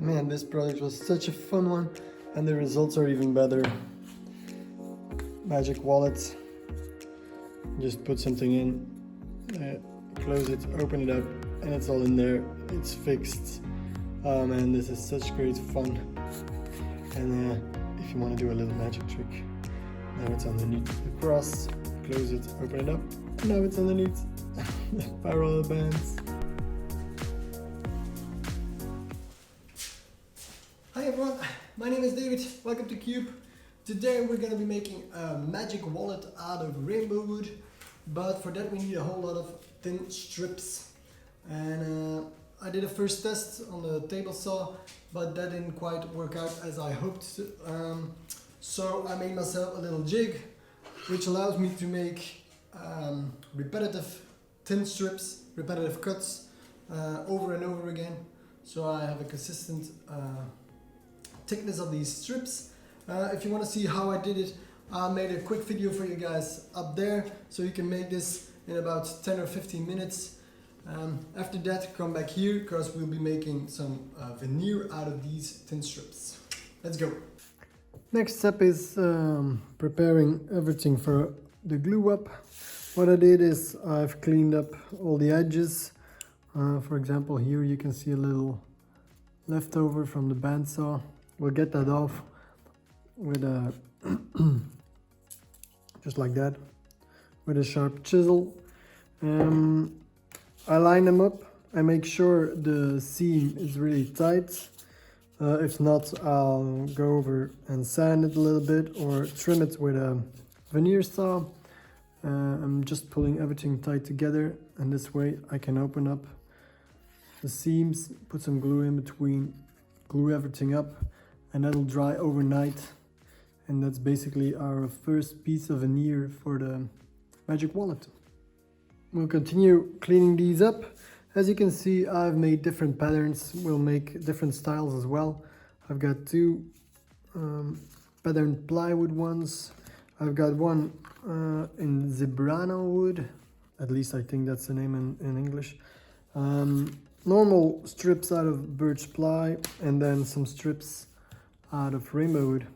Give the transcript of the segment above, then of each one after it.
Man, this project was such a fun one, and the results are even better. Magic wallet. Just put something in, close it, open it up, and it's all in there. It's fixed. Oh man, this is such great fun. And if you want to do a little magic trick, now it's underneath the cross. Close it, open it up, and now it's underneath the parallel bands. Hi everyone, my name is David. Welcome to Qube. Today we're going to be making a magic wallet out of Rainbowwood, but for that we need a whole lot of thin strips. And I did a first test on the table saw, but that didn't quite work out as I hoped. So I made myself a little jig, which allows me to make repetitive thin strips, repetitive cuts over and over again. So I have a consistent thickness of these strips. If you want to see how I did it, I made a quick video for you guys up there, so you can make this in about 10 or 15 minutes. After that, come back here because we'll be making some veneer out of these thin strips. Let's go. Next step is preparing everything for the glue up. What I did is I've cleaned up all the edges. For example, here you can see a little leftover from the bandsaw. We'll get that off with a just like that, with a sharp chisel. I line them up. I make sure the seam is really tight. If not, I'll go over and sand it a little bit or trim it with a veneer saw. I'm just pulling everything tight together, and this way I can open up the seams, put some glue in between, glue everything up, and that'll dry overnight. And that's basically our first piece of veneer for the magic wallet. We'll continue cleaning these up. As you can see, I've made different patterns. We'll make different styles as well. I've got two patterned plywood ones. I've got one in zebrano wood. At least I think that's the name in English. Normal strips out of birch ply, and then some strips out of Rainbowwood.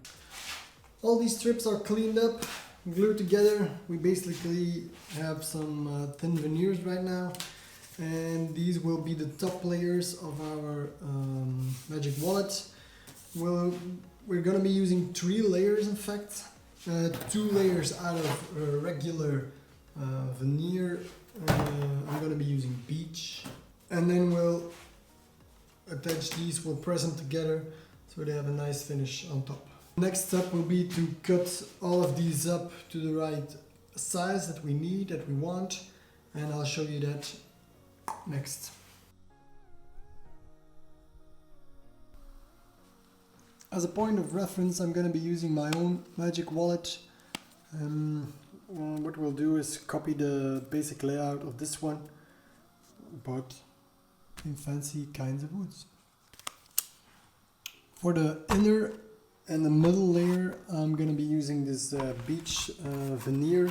All these strips are cleaned up, glued together. We basically have some thin veneers right now, and these will be the top layers of our magic wallet. We're going to be using 3 layers, in fact. 2 layers out of regular veneer. I'm going to be using beech, and then we'll attach these. We'll press them together so they have a nice finish on top. Next step will be to cut all of these up to the right size that we need, that we want, and I'll show you that next. As a point of reference, I'm going to be using my own magic wallet. What we'll do is copy the basic layout of this one, but in fancy kinds of woods. For the inner and the middle layer, I'm going to be using this beech veneer.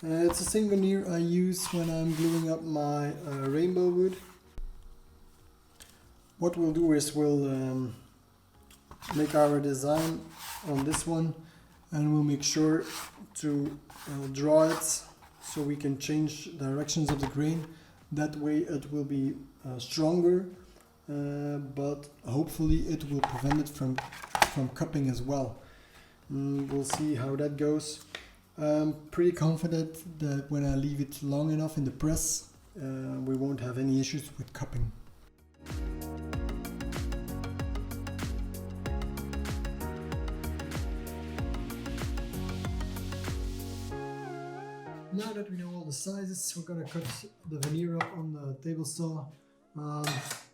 It's the same veneer I use when I'm gluing up my Rainbowwood. What we'll do is we'll make our design on this one, and we'll make sure to draw it so we can change directions of the grain. That way it will be stronger, but hopefully it will prevent it from cupping as well. We'll see how that goes. I'm pretty confident that when I leave it long enough in the press, we won't have any issues with cupping. Now that we know all the sizes, we're gonna cut the veneer up on the table saw.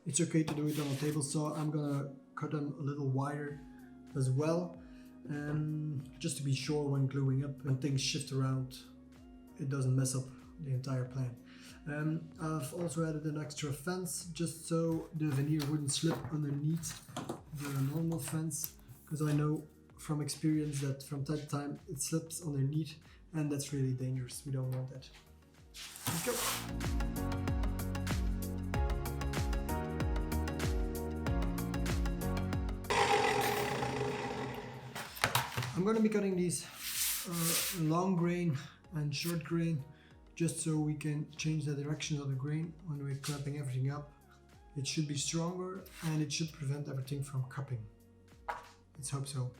It's okay to do it on a table saw. I'm gonna cut them a little wider as well, just to be sure when gluing up, when things shift around, it doesn't mess up the entire plan. I've also added an extra fence just so the veneer wouldn't slip underneath the normal fence, because I know from experience that from time to time it slips underneath, and that's really dangerous. We don't want that. Let's go. I'm going to be cutting these long grain and short grain just so we can change the direction of the grain when we're clamping everything up. It should be stronger and it should prevent everything from cupping. Let's hope so.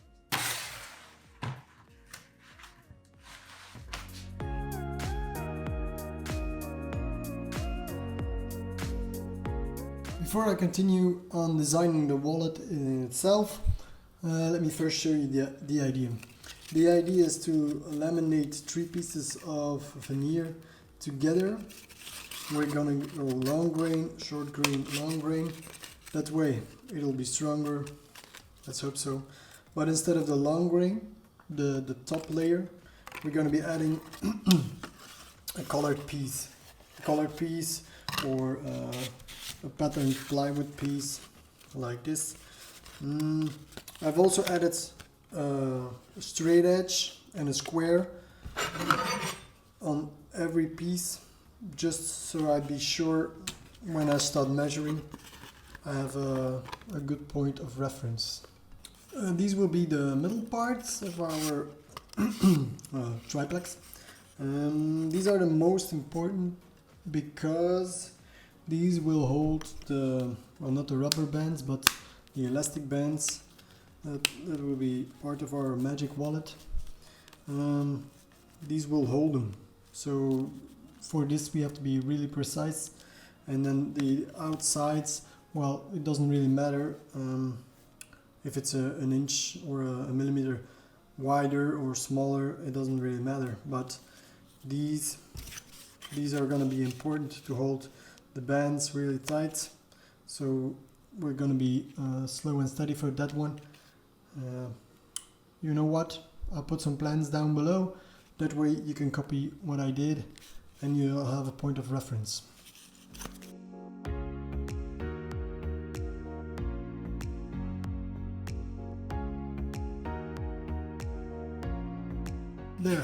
Before I continue on designing the wallet in itself, let me first show you the idea. The idea is to laminate 3 pieces of veneer together. We're gonna go long grain, short grain, long grain. That way it'll be stronger. Let's hope so. But instead of the long grain, the top layer, we're gonna be adding a colored piece. A colored piece or a patterned plywood piece like this. I've also added a straight edge and a square on every piece, just so I'd be sure when I start measuring I have a good point of reference. These will be the middle parts of our triplex. These are the most important because these will hold the, well, not the rubber bands, but the elastic bands that will be part of our magic wallet. These will hold them. So for this we have to be really precise. And then the outsides, well, it doesn't really matter if it's an inch or a millimeter wider or smaller, it doesn't really matter. But these are going to be important to hold the bands really tight. So we're going to be slow and steady for that one. You know what? I'll put some plans down below. That way you can copy what I did and you'll have a point of reference. There.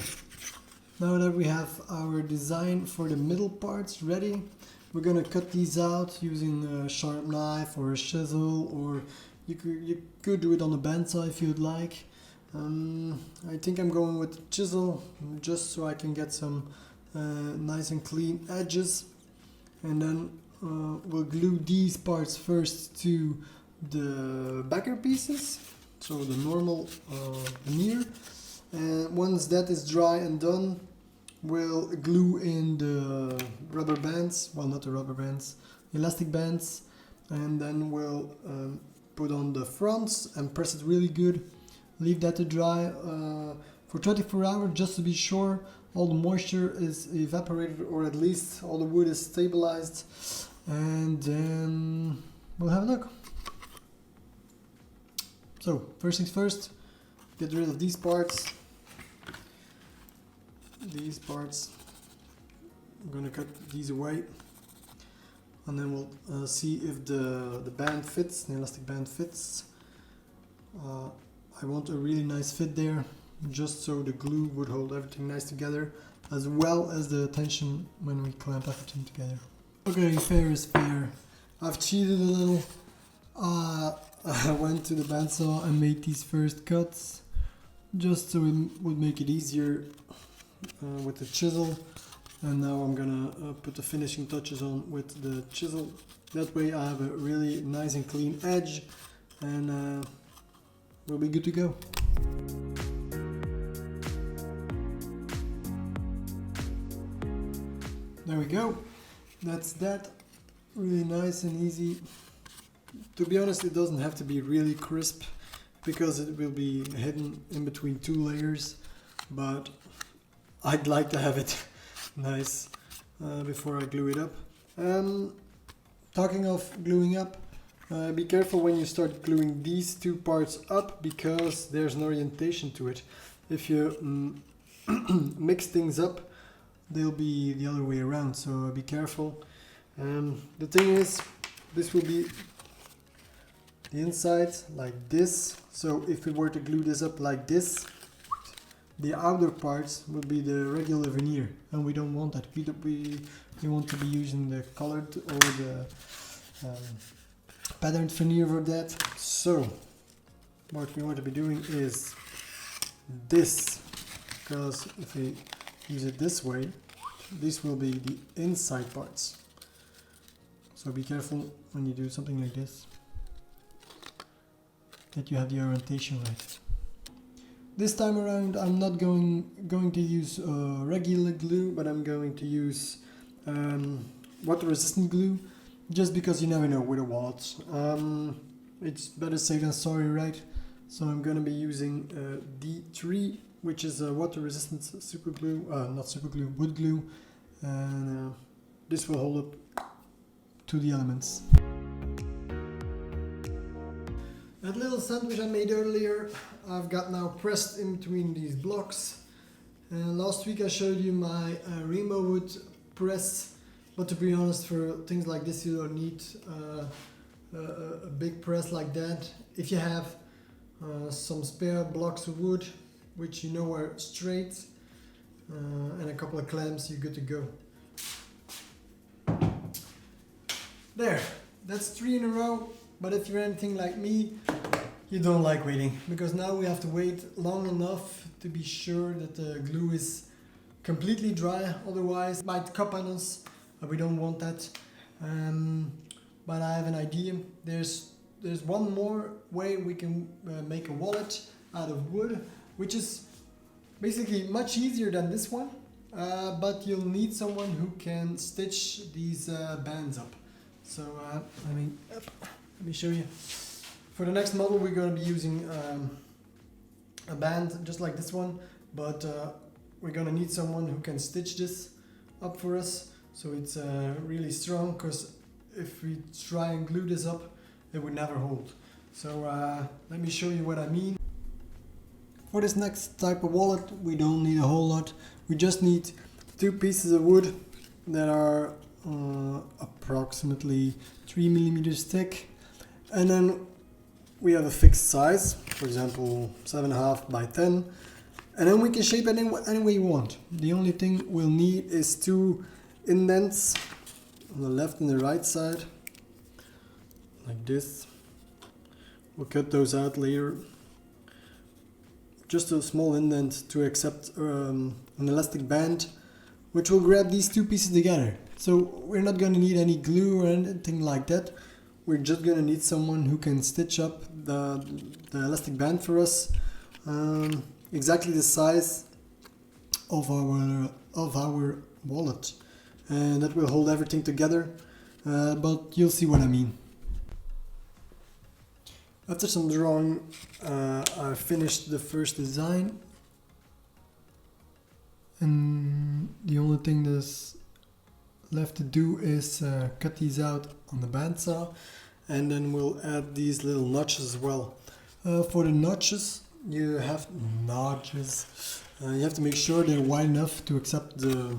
Now that we have our design for the middle parts ready, we're gonna cut these out using a sharp knife or a chisel, or you could do it on a bandsaw if you'd like. I think I'm going with the chisel just so I can get some nice and clean edges, and then we'll glue these parts first to the backer pieces, so the normal veneer. And once that is dry and done, we'll glue in the rubber bands, well, not the rubber bands, elastic bands, and then we'll put on the fronts and press it really good. Leave that to dry for 24 hours just to be sure all the moisture is evaporated, or at least all the wood is stabilized, and then we'll have a look. So first things first, get rid of these parts. I'm gonna cut these away, and then we'll see if the band fits, the elastic band fits. I want a really nice fit there, just so the glue would hold everything nice together, as well as the tension when we clamp everything together. Okay, fair is fair. I've cheated a little. I went to the bandsaw and made these first cuts, just so it would make it easier with the chisel. And now I'm gonna put the finishing touches on with the chisel. That way I have a really nice and clean edge, and we'll be good to go. There we go. That's that. Really nice and easy. To be honest, it doesn't have to be really crisp because it will be hidden in between 2 layers, but I'd like to have it nice before I glue it up. Talking of gluing up, be careful when you start gluing these 2 parts up, because there's an orientation to it. If you mix things up, they'll be the other way around, so be careful. The thing is, this will be the inside like this, so if we were to glue this up like this, the outer parts will be the regular veneer, and we don't want that. We want to be using the colored or the patterned veneer for that. So what we want to be doing is this, because if you use it this way, these will be the inside parts. So be careful when you do something like this, that you have the orientation right. This time around I'm not going to use regular glue, but I'm going to use water resistant glue, just because you never know with a wallet. It's better safe than sorry, right? So I'm going to be using D3, which is a water resistant super glue, not super glue, wood glue, and this will hold up to the elements. That little sandwich I made earlier, I've got now pressed in between these blocks. And last week I showed you my Rainbowwood press, but to be honest, for things like this you don't need a big press like that. If you have some spare blocks of wood, which you know are straight, and a couple of clamps, you're good to go. There, that's 3 in a row. But if you're anything like me, you don't like waiting, because now we have to wait long enough to be sure that the glue is completely dry, otherwise it might cup on us, and we don't want that. But I have an idea. There's one more way we can make a wallet out of wood, which is basically much easier than this one, but you'll need someone who can stitch these bands up. So let me show you. For the next model we're going to be using a band just like this one, but we're going to need someone who can stitch this up for us, so it's really strong, because if we try and glue this up it would never hold. So let me show you what I mean. For this next type of wallet we don't need a whole lot. We just need 2 pieces of wood that are approximately 3 millimeters thick, and then we have a fixed size, for example 7.5 by 10, and then we can shape it any way you want. The only thing we'll need is 2 indents on the left and the right side, like this. We'll cut those out later. Just a small indent to accept an elastic band, which will grab these 2 pieces together. So we're not going to need any glue or anything like that. We're just going to need someone who can stitch up the elastic band for us, exactly the size of our wallet, and that will hold everything together, but you'll see what I mean. After some drawing, I finished the first design, and the only thing that's left to do is cut these out on the bandsaw, and then we'll add these little notches as well. For the notches, you have to make sure they're wide enough to accept the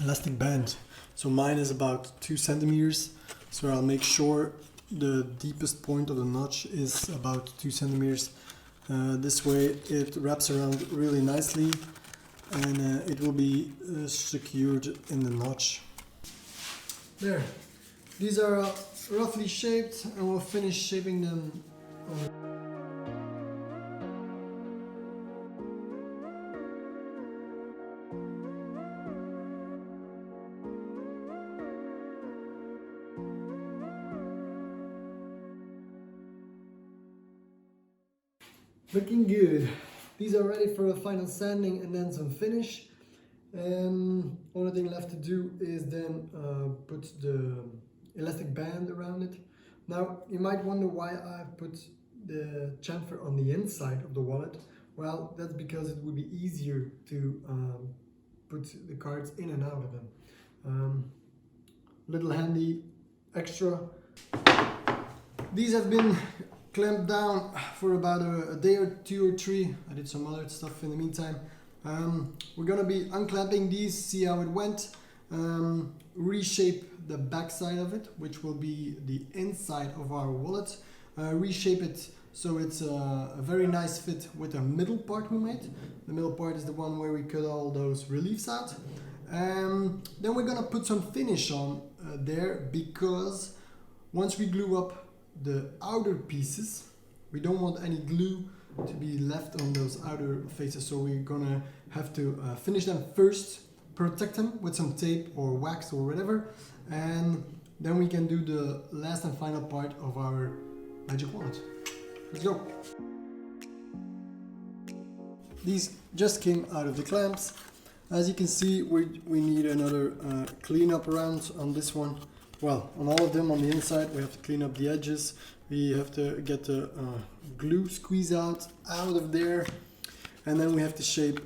elastic band. So mine is about 2 centimeters, so I'll make sure the deepest point of the notch is about 2 centimeters. This way it wraps around really nicely, and it will be secured in the notch. There, these are roughly shaped, and we'll finish shaping them over. Looking good. These are ready for a final sanding and then some finish. Only thing left to do is then put the elastic band around it. Now you might wonder why I've put the chamfer on the inside of the wallet. Well, that's because it would be easier to put the cards in and out of them. Little handy extra. These have been clamped down for about a day or 2 or 3. I did some other stuff in the meantime. We're gonna be unclamping these, see how it went, reshape the back side of it, which will be the inside of our wallet, reshape it so it's a very nice fit with the middle part we made. The middle part is the one where we cut all those reliefs out. Then we're gonna put some finish on there, because once we glue up the outer pieces, we don't want any glue to be left on those outer faces, so we're gonna have to finish them first, protect them with some tape or wax or whatever, and then we can do the last and final part of our magic wallet. Let's go! These just came out of the clamps. As you can see, we need another cleanup round on this one. Well, on all of them on the inside, we have to clean up the edges. We have to get the glue squeeze out of there. And then we have to shape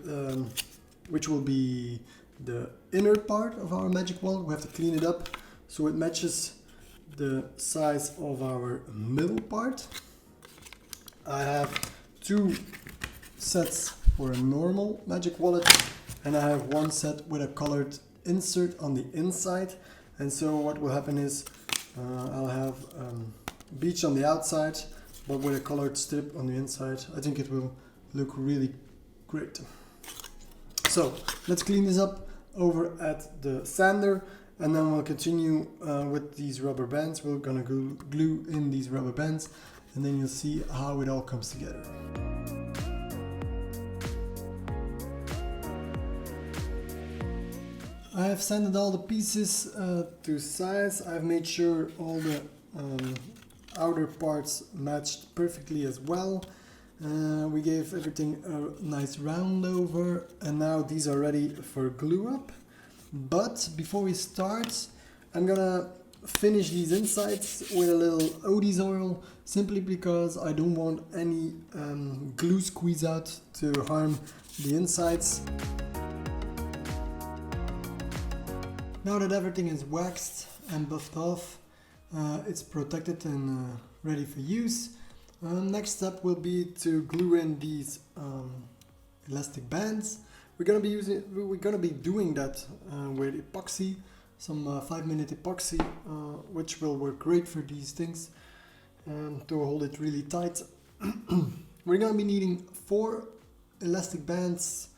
which will be the inner part of our magic wall. We have to clean it up so it matches the size of our middle part. I have 2 sets for a normal magic wallet, and I have 1 set with a colored insert on the inside. And so what will happen is I'll have beach on the outside, but with a colored strip on the inside. I think it will look really great. So let's clean this up over at the sander, and then we'll continue with these rubber bands. We're gonna glue in these rubber bands, and then you'll see how it all comes together. I have sanded all the pieces to size. I've made sure all the outer parts matched perfectly as well. We gave everything a nice round over, and now these are ready for glue up. But before we start, I'm gonna finish these insides with a little Odie's oil, simply because I don't want any glue squeeze out to harm the insides. Now that everything is waxed and buffed off, it's protected and ready for use. Next step will be to glue in these elastic bands. We're gonna be doing that with epoxy, some 5-minute epoxy, which will work great for these things and to hold it really tight. We're gonna be needing 4 elastic bands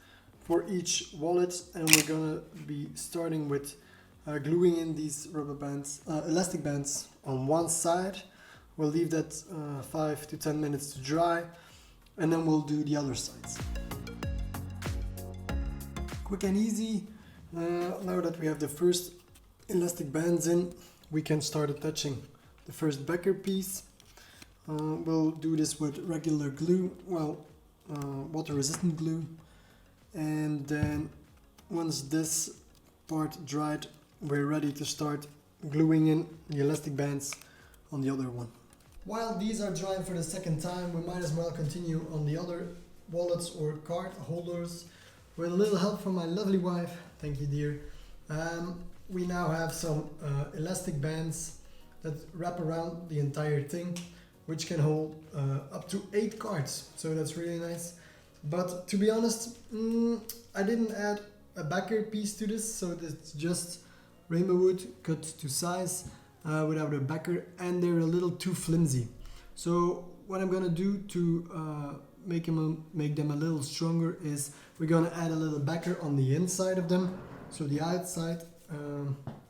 for each wallet, and we're gonna be starting with gluing in these rubber bands, elastic bands on one side. We'll leave that 5 to 10 minutes to dry, and then we'll do the other sides. Quick and easy. Now that we have the first elastic bands in, we can start attaching the first backer piece. We'll do this with regular glue, water resistant glue, and then once this part dried, we're ready to start gluing in the elastic bands on the other one. While these are drying for the second time, we might as well continue on the other wallets or card holders. With a little help from my lovely wife, thank you dear, we now have some elastic bands that wrap around the entire thing, which can hold up to 8 cards, so that's really nice. But to be honest, I didn't add a backer piece to this, so it's just Rainbowwood cut to size without a backer, and they're a little too flimsy. So what I'm gonna do to make them a little stronger is we're gonna add a little backer on the inside of them, so the outside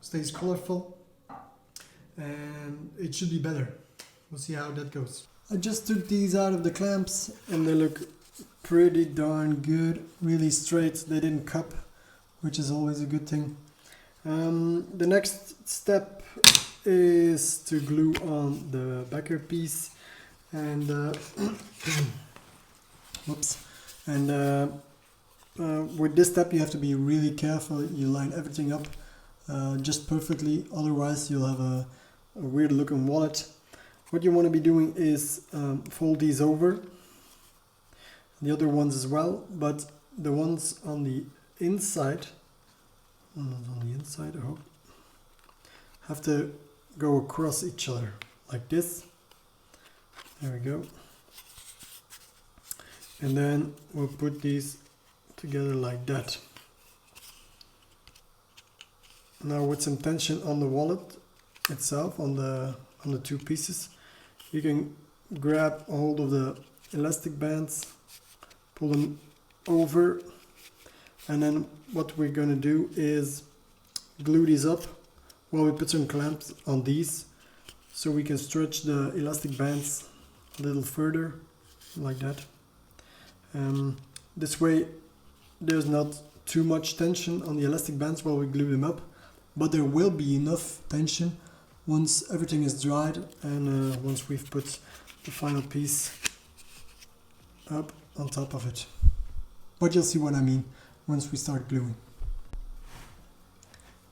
stays colorful, and it should be better. We'll see how that goes. I just took these out of the clamps, and they look pretty darn good, really straight. They didn't cup, which is always a good thing. The next step is to glue on the backer piece, and with this step you have to be really careful. You line everything up just perfectly, otherwise you'll have a weird looking wallet. What you want to be doing is fold these over, the other ones as well, but the ones on the inside, I hope, have to go across each other like this. There we go. And then we'll put these together like that. Now with some tension on the wallet itself, on the 2 pieces, you can grab a hold of the elastic bands, pull them over, and then what we're going to do is glue these up while we put some clamps on these, so we can stretch the elastic bands a little further like that. This way there's not too much tension on the elastic bands while we glue them up, but there will be enough tension once everything is dried and once we've put the final piece up on top of it. But you'll see what I mean once we start gluing.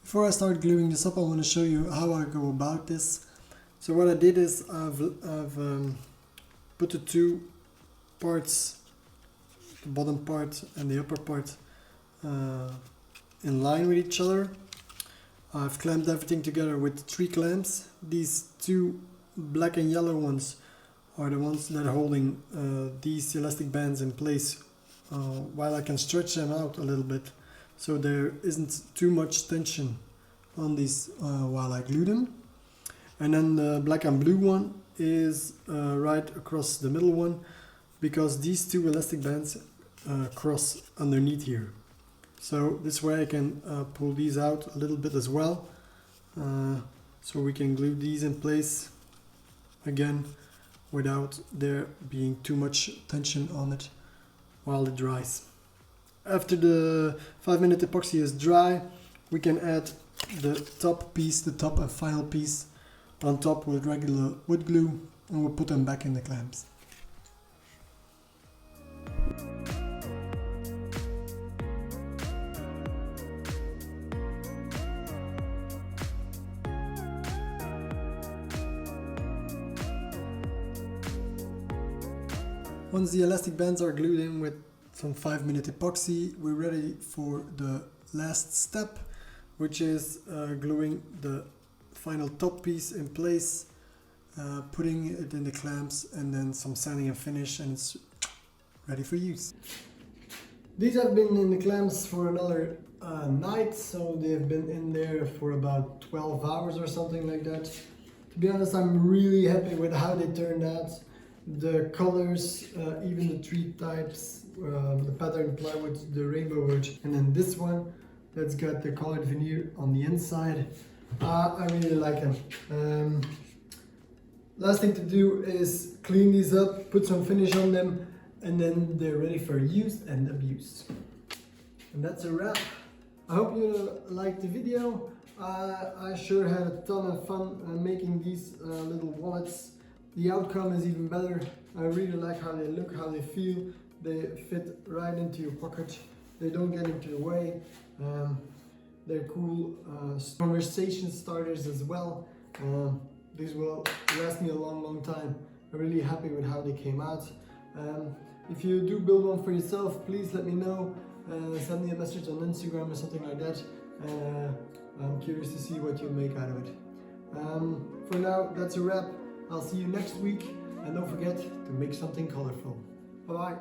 Before I start gluing this up, I want to show you how I go about this. So what I did is I've put the two parts, the bottom part and the upper part, in line with each other. I've clamped everything together with 3 clamps. These 2 black and yellow ones are the ones that are holding these elastic bands in place while I can stretch them out a little bit so there isn't too much tension on these while I glue them. And then the black and blue one is right across the middle one, because these 2 elastic bands cross underneath here. So this way I can pull these out a little bit as well, so we can glue these in place again without there being too much tension on it while it dries. After the 5-minute epoxy is dry, we can add the top piece, the top and final piece, on top with regular wood glue, and we'll put them back in the clamps. Once the elastic bands are glued in with some 5-minute epoxy, we're ready for the last step, which is gluing the final top piece in place, putting it in the clamps, and then some sanding and finish, and it's ready for use. These have been in the clamps for another night, so they've been in there for about 12 hours or something like that. To be honest, I'm really happy with how they turned out. The colors, even the 3 types, the pattern plywood, the Rainbowwood, and then this one that's got the colored veneer on the inside. I really like them. Last thing to do is clean these up, put some finish on them, and then they're ready for use and abuse. And that's a wrap. I hope you liked the video. I sure had a ton of fun making these little wallets. The outcome is even better. I really like how they look, how they feel. They fit right into your pocket. They don't get into the way. They're cool conversation starters as well. These will last me a long time. I'm really happy with how they came out. If you do build one for yourself, please let me know. Send me a message on Instagram or something like that. I'm curious to see what you make out of it. For now, that's a wrap. I'll see you next week, and don't forget to make something colorful. Bye bye.